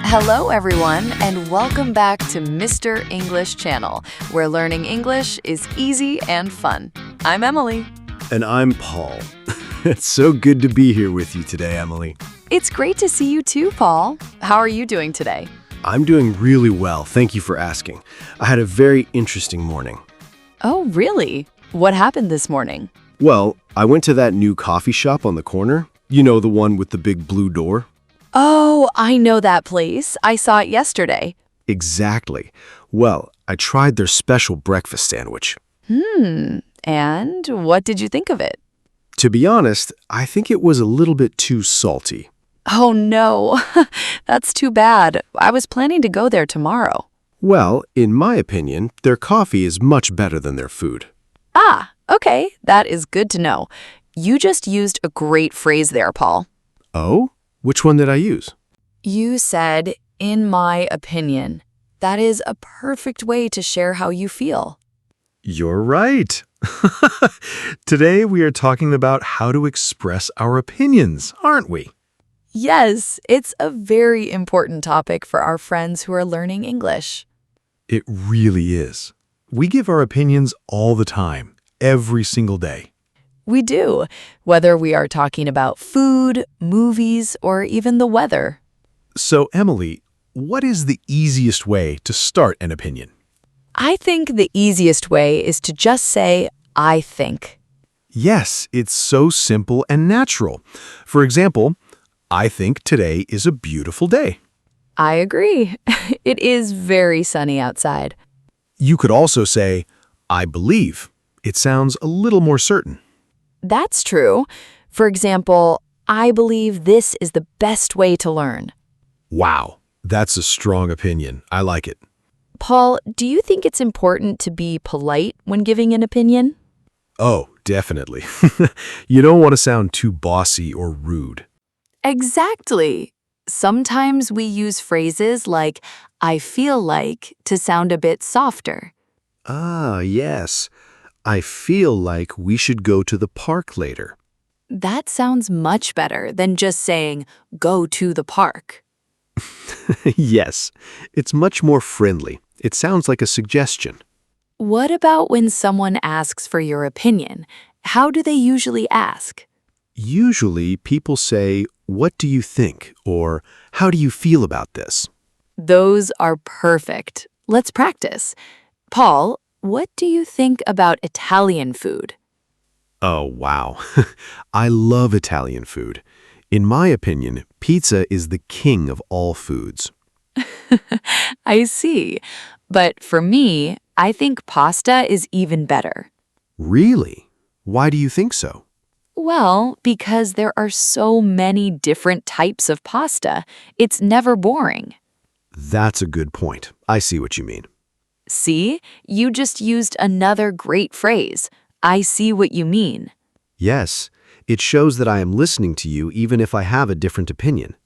Hello, everyone, and welcome back to Mr. English Channel, where learning English is easy and fun. I'm Emily. And I'm Paul. It's so good to be here with you today, Emily. It's great to see you too, Paul. How are you doing today? I'm doing really well, thank you for asking. I had a very interesting morning. Oh, really? What happened this morning? Well, I went to that new coffee shop on the corner. You know, the one with the big blue door? Oh, I know that place. I saw it yesterday. Exactly. Well, I tried their special breakfast sandwich. And what did you think of it? To be honest, I think it was a little bit too salty. Oh, no. That's too bad. I was planning to go there tomorrow. Well, in my opinion, their coffee is much better than their food. Ah, okay. That is good to know. You just used a great phrase there, Paul. Oh? Which one did I use? You said, "in my opinion." That is a perfect way to share how you feel. You're right. Today we are talking about how to express our opinions, aren't we? Yes, it's a very important topic for our friends who are learning English. It really is. We give our opinions all the time, every single day. We do, whether we are talking about food, movies, or even the weather. So, Emily, what is the easiest way to start an opinion? I think the easiest way is to just say, "I think." Yes, it's so simple and natural. For example, I think today is a beautiful day. I agree. It is very sunny outside. You could also say, I believe. It sounds a little more certain. That's true. For example, I believe this is the best way to learn. Wow, that's a strong opinion. I like it. Paul, do you think it's important to be polite when giving an opinion? Oh, definitely. You don't want to sound too bossy or rude. Exactly. Sometimes we use phrases like, "I feel like," to sound a bit softer. Ah, yes. I feel like we should go to the park later. That sounds much better than just saying, "go to the park." Yes, it's much more friendly. It sounds like a suggestion. What about when someone asks for your opinion? How do they usually ask? Usually, people say, "What do you think?" or "How do you feel about this?" Those are perfect. Let's practice. Paul, what do you think about Italian food? Oh, wow. I love Italian food. In my opinion, pizza is the king of all foods. I see. But for me, I think pasta is even better. Really? Why do you think so? Well, because there are so many different types of pasta, it's never boring. That's a good point. I see what you mean. See, you just used another great phrase. I see what you mean. Yes, it shows that I am listening to you even if I have a different opinion.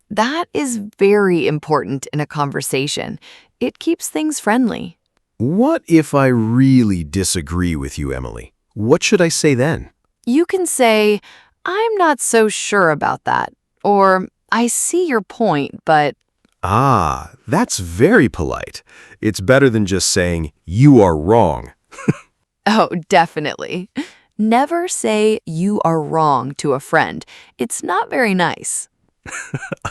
That is very important in a conversation. It keeps things friendly. What if I really disagree with you, Emily? What should I say then? You can say, "I'm not so sure about that," or "I see your point, but..." Ah, that's very polite. It's better than just saying, "You are wrong." Oh, definitely. Never say "you are wrong" to a friend. It's not very nice.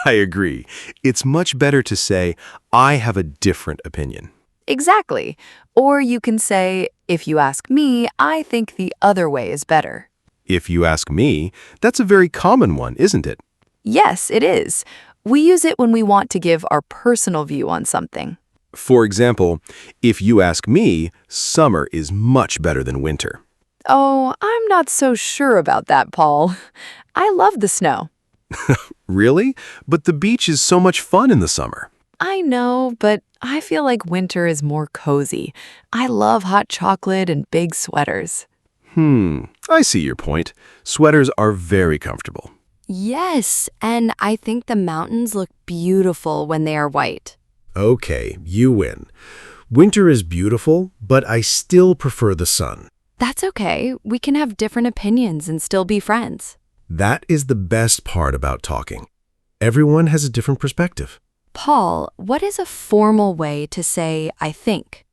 I agree. It's much better to say, "I have a different opinion." Exactly. Or you can say, "If you ask me, I think the other way is better." If you ask me, that's a very common one, isn't it? Yes, it is. We use it when we want to give our personal view on something. For example, if you ask me, summer is much better than winter. Oh, I'm not so sure about that, Paul. I love the snow. Really? But the beach is so much fun in the summer. I know, but I feel like winter is more cozy. I love hot chocolate and big sweaters. I see your point. Sweaters are very comfortable. Yes, and I think the mountains look beautiful when they are white. Okay, you win. Winter is beautiful, but I still prefer the sun. That's okay. We can have different opinions and still be friends. That is the best part about talking. Everyone has a different perspective. Paul, what is a formal way to say I think?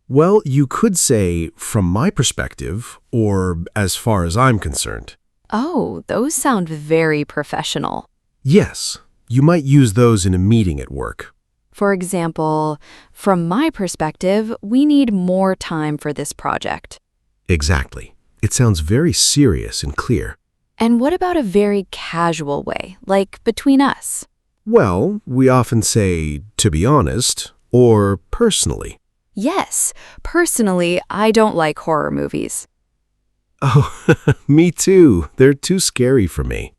Well, you could say, from my perspective, or as far as I'm concerned. Oh, those sound very professional. Yes, you might use those in a meeting at work. For example, from my perspective, we need more time for this project. Exactly. It sounds very serious and clear. And what about a very casual way, like between us? Well, we often say, to be honest, or personally. Yes, personally, I don't like horror movies. Oh, me too. They're too scary for me.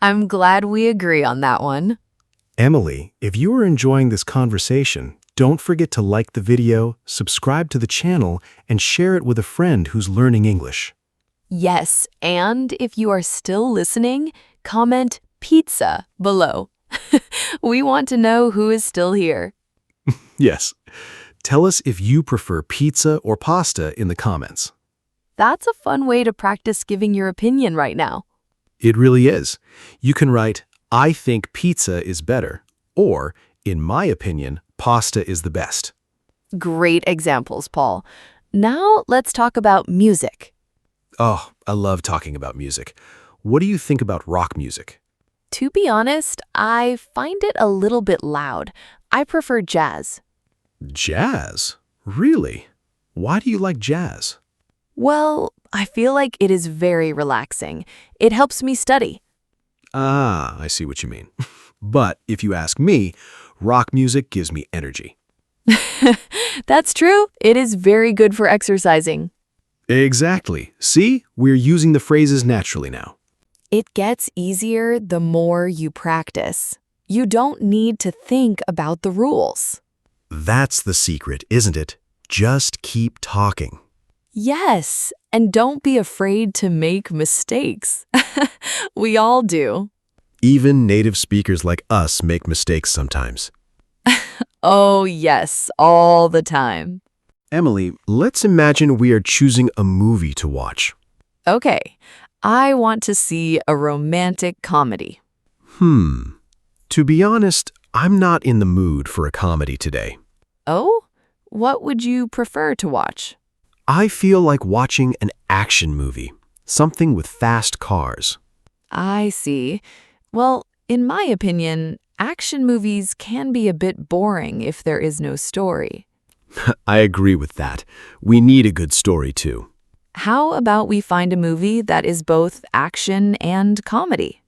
I'm glad we agree on that one. Emily, if you are enjoying this conversation, don't forget to like the video, subscribe to the channel, and share it with a friend who's learning English. Yes, and if you are still listening, comment pizza below. We want to know who is still here. Yes. Tell us if you prefer pizza or pasta in the comments. That's a fun way to practice giving your opinion right now. It really is. You can write, I think pizza is better, or, in my opinion, pasta is the best. Great examples, Paul. Now let's talk about music. Oh, I love talking about music. What do you think about rock music? To be honest, I find it a little bit loud. I prefer jazz. Jazz? Really? Why do you like jazz? Well, I feel like it is very relaxing. It helps me study. Ah, I see what you mean. But if you ask me, rock music gives me energy. That's true. It is very good for exercising. Exactly. See, we're using the phrases naturally now. It gets easier the more you practice. You don't need to think about the rules. That's the secret, isn't it? Just keep talking. Yes, and don't be afraid to make mistakes. We all do. Even native speakers like us make mistakes sometimes. Oh, yes, all the time. Emily, let's imagine we are choosing a movie to watch. Okay, I want to see a romantic comedy. To be honest, I'm not in the mood for a comedy today. Oh? What would you prefer to watch? I feel like watching an action movie, something with fast cars. I see. Well, in my opinion, action movies can be a bit boring if there is no story. I agree with that. We need a good story too. How about we find a movie that is both action and comedy?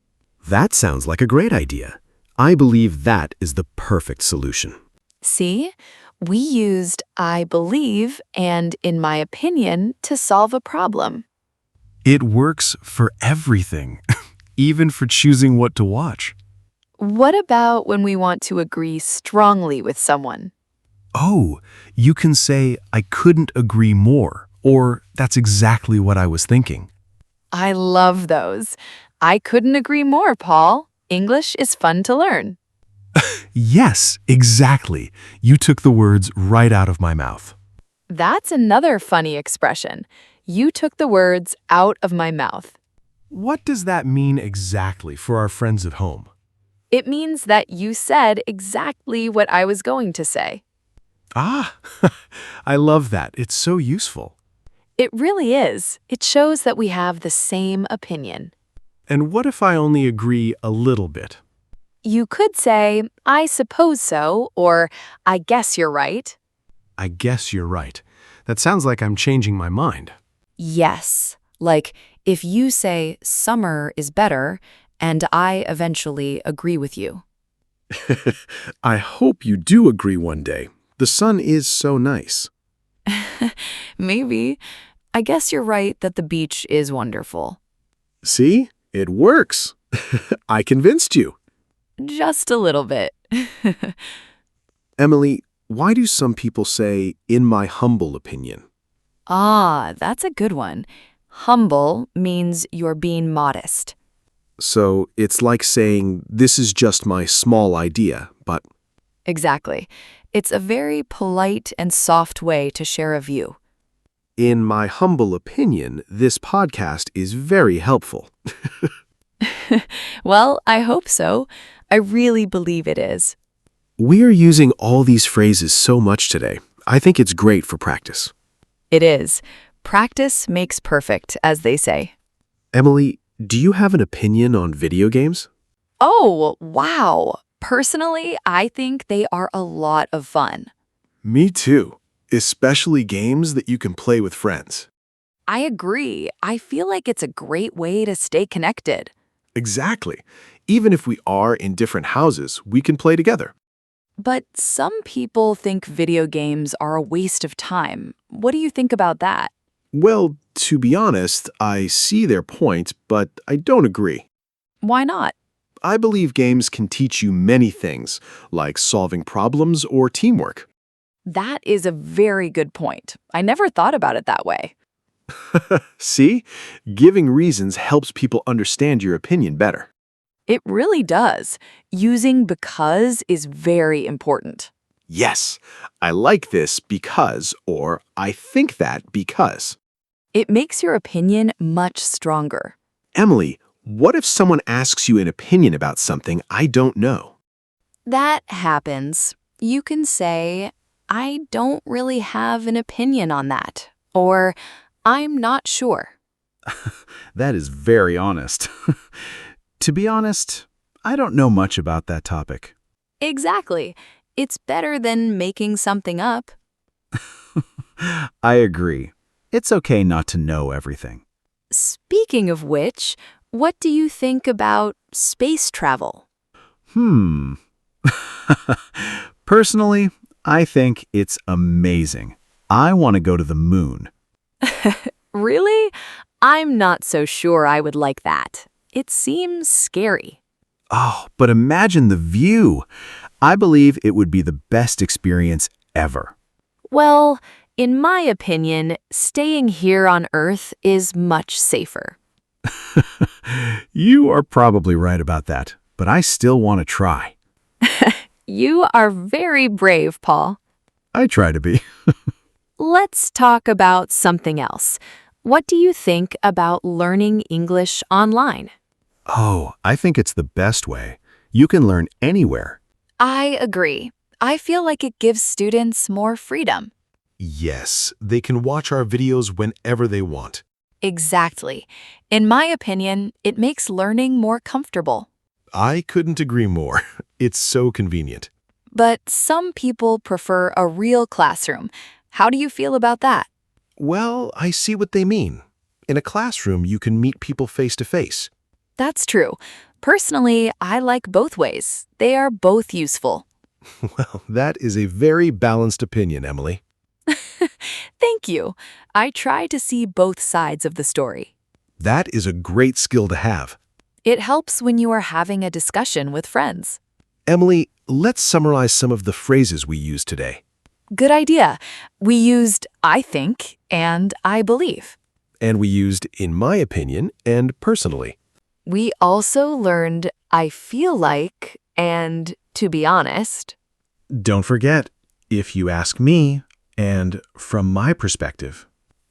That sounds like a great idea. I believe that is the perfect solution. See? We used I believe and in my opinion to solve a problem. It works for everything, even for choosing what to watch. What about when we want to agree strongly with someone? Oh, you can say, I couldn't agree more, or that's exactly what I was thinking. I love those. I couldn't agree more, Paul. English is fun to learn. Yes, exactly. You took the words right out of my mouth. That's another funny expression. You took the words out of my mouth. What does that mean exactly for our friends at home? It means that you said exactly what I was going to say. Ah, I love that. It's so useful. It really is. It shows that we have the same opinion. And what if I only agree a little bit? You could say, I suppose so, or I guess you're right. I guess you're right. That sounds like I'm changing my mind. Yes, like if you say summer is better and I eventually agree with you. I hope you do agree one day. The sun is so nice. Maybe. I guess you're right that the beach is wonderful. See? It works. I convinced you. Just a little bit. Emily, why do some people say, in my humble opinion? Ah, that's a good one. Humble means you're being modest. So it's like saying, this is just my small idea, but... Exactly. It's a very polite and soft way to share a view. In my humble opinion, this podcast is very helpful. Well, I hope so. I really believe it is. We are using all these phrases so much today. I think it's great for practice. It is. Practice makes perfect, as they say. Emily, do you have an opinion on video games? Oh, wow. Personally, I think they are a lot of fun. Me too, especially games that you can play with friends. I agree. I feel like it's a great way to stay connected. Exactly. Even if we are in different houses, we can play together. But some people think video games are a waste of time. What do you think about that? Well, to be honest, I see their point, but I don't agree. Why not? I believe games can teach you many things, like solving problems or teamwork. That is a very good point. I never thought about it that way. See? Giving reasons helps people understand your opinion better. It really does. Using because is very important. Yes, I like this because, or I think that because. It makes your opinion much stronger. Emily, what if someone asks you an opinion about something I don't know? That happens. You can say, I don't really have an opinion on that, or I'm not sure. That is very honest. To be honest, I don't know much about that topic. Exactly. It's better than making something up. I agree. It's okay not to know everything. Speaking of which, what do you think about space travel? Personally, I think it's amazing. I want to go to the moon. Really? I'm not so sure I would like that. It seems scary. Oh, but imagine the view. I believe it would be the best experience ever. Well, in my opinion, staying here on Earth is much safer. You are probably right about that, but I still want to try. You are very brave, Paul. I try to be. Let's talk about something else. What do you think about learning English online? Oh, I think it's the best way. You can learn anywhere. I agree. I feel like it gives students more freedom. Yes, they can watch our videos whenever they want. Exactly. In my opinion, it makes learning more comfortable. I couldn't agree more. It's so convenient. But some people prefer a real classroom. How do you feel about that? Well, I see what they mean. In a classroom, you can meet people face to face. That's true. Personally, I like both ways. They are both useful. Well, that is a very balanced opinion, Emily. Thank you. I try to see both sides of the story. That is a great skill to have. It helps when you are having a discussion with friends. Emily, let's summarize some of the phrases we used today. Good idea. We used I think and I believe. And we used in my opinion and personally. We also learned I feel like and to be honest. Don't forget, if you ask me, and from my perspective.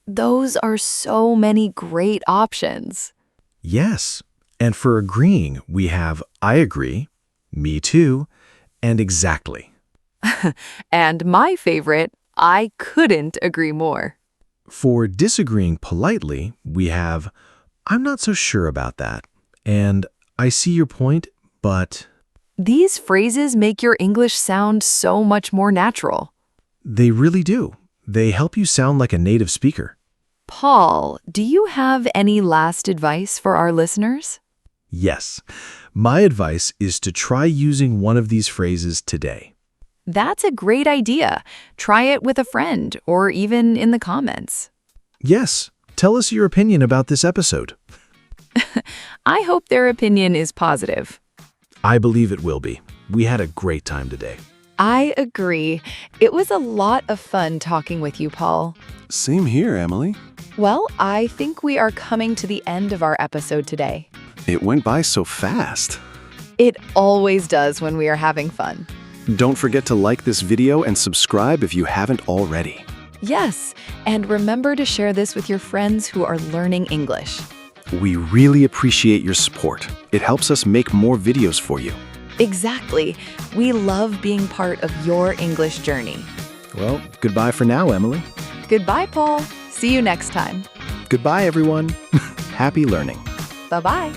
Those are so many great options. Yes, and for agreeing, we have I agree, me too, and exactly. And my favorite, I couldn't agree more. For disagreeing politely, we have I'm not so sure about that, and I see your point, but... These phrases make your English sound so much more natural. They really do. They help you sound like a native speaker. Paul, do you have any last advice for our listeners? Yes. My advice is to try using one of these phrases today. That's a great idea. Try it with a friend or even in the comments. Yes. Tell us your opinion about this episode. I hope their opinion is positive. I believe it will be. We had a great time today. I agree. It was a lot of fun talking with you, Paul. Same here, Emily. Well, I think we are coming to the end of our episode today. It went by so fast. It always does when we are having fun. Don't forget to like this video and subscribe if you haven't already. Yes, and remember to share this with your friends who are learning English. We really appreciate your support. It helps us make more videos for you. Exactly. We love being part of your English journey. Well, goodbye for now, Emily. Goodbye, Paul. See you next time. Goodbye, everyone. Happy learning. Bye-bye.